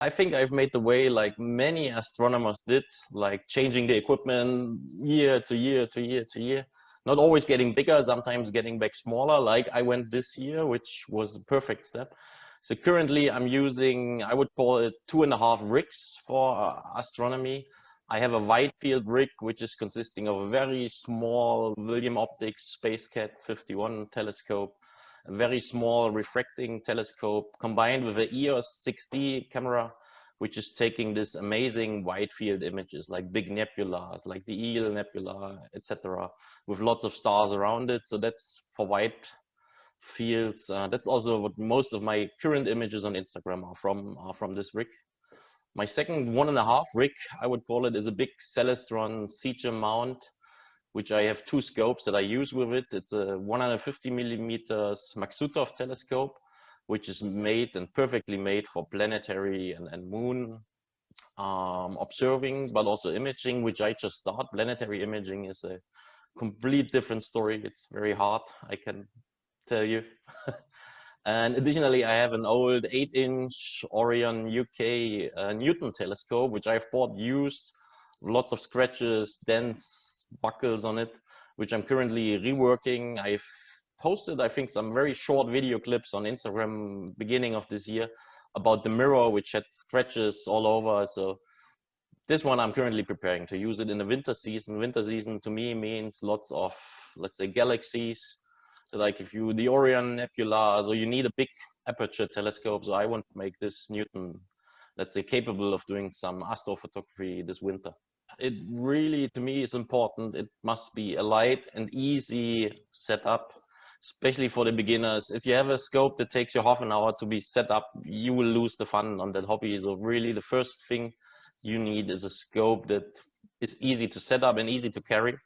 I think I've made the way like many astronomers did, like changing the equipment year to year to year to year. Not always getting bigger, sometimes getting back smaller, like I went this year, which was a perfect step. So currently I'm using, I would call it 2.5 rigs for astronomy. I have a wide field rig, which is consisting of a very small William Optics SpaceCat 51 telescope, a very small refracting telescope combined with an EOS 6D camera, which is taking this amazing wide field images like big nebulas, like the Eel Nebula, etc., with lots of stars around it. So that's for wide fields. That's also what most of my current images on Instagram are from this rig. My second 1.5 rig, I would call it, is a big Celestron Siege mount, which I have 2 scopes that I use with it. It's a 150 millimeters Maksutov telescope, which is made and perfectly made for planetary and moon observing, but also imaging, which I just start. Planetary imaging is a complete different story. It's very hard, I can tell you. And additionally, I have an old 8-inch Orion UK Newton telescope, which I've bought used, lots of scratches, dents, buckles on it, which I'm currently reworking. I've posted, I think, some very short video clips on Instagram beginning of this year about the mirror, which had scratches all over. So this one I'm currently preparing to use it in the winter season. Winter season to me means lots of, let's say, galaxies. Like if you, the Orion Nebula, so you need a big aperture telescope. So I want to make this Newton, let's say, capable of doing some astrophotography this winter. It really, to me, is important. It must be a light and easy setup, especially for the beginners. If you have a scope that takes you half an hour to be set up, you will lose the fun on that hobby. So really the first thing you need is a scope that is easy to set up and easy to carry.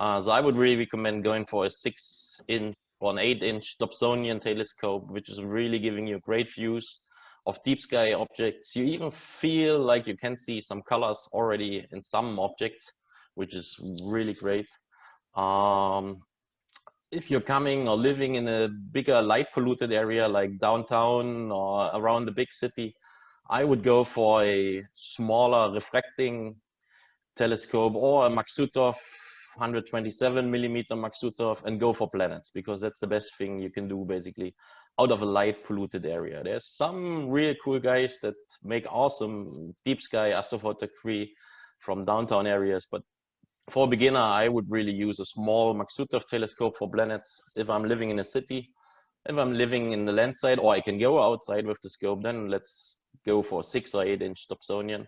So I would really recommend going for a 6-inch or an 8-inch Dobsonian telescope, which is really giving you great views of deep sky objects. You even feel like you can see some colors already in some objects, which is really great. If you're coming or living in a bigger light polluted area like downtown or around the big city, I would go for a smaller refracting telescope or a Maksutov 127 millimeter Maksutov and go for planets, because that's the best thing you can do basically out of a light polluted area. There's some real cool guys that make awesome deep sky astrophotography from downtown areas, but for a beginner, I would really use a small Maksutov telescope for planets. If I'm living in a city, if I'm living in the land side, or I can go outside with the scope, then let's go for 6 or 8-inch Dobsonian.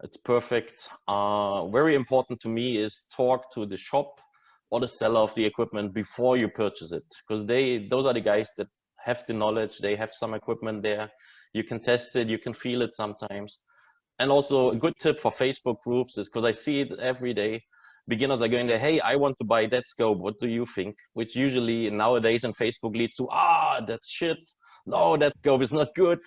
It's perfect. Very important to me is talk to the shop or the seller of the equipment before you purchase it, because those are the guys that have the knowledge. They have some equipment there. You can test it, you can feel it sometimes. And also a good tip for Facebook groups is, because I see it every day, beginners are going there, hey, I want to buy that scope, what do you think? Which usually nowadays in Facebook leads to, that's shit. No, that scope is not good.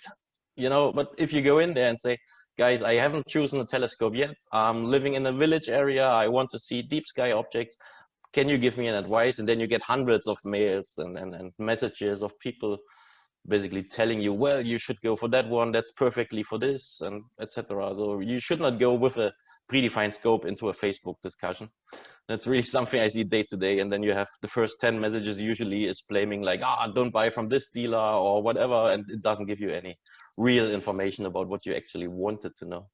You know, but if you go in there and say, guys, I haven't chosen a telescope yet. I'm living in a village area. I want to see deep sky objects. Can you give me an advice? And then you get hundreds of mails and messages of people basically telling you, well, you should go for that one. That's perfectly for this, and etc. So you should not go with a predefined scope into a Facebook discussion. That's really something I see day to day. And then you have the first 10 messages usually is blaming like, don't buy from this dealer or whatever. And it doesn't give you any real information about what you actually wanted to know.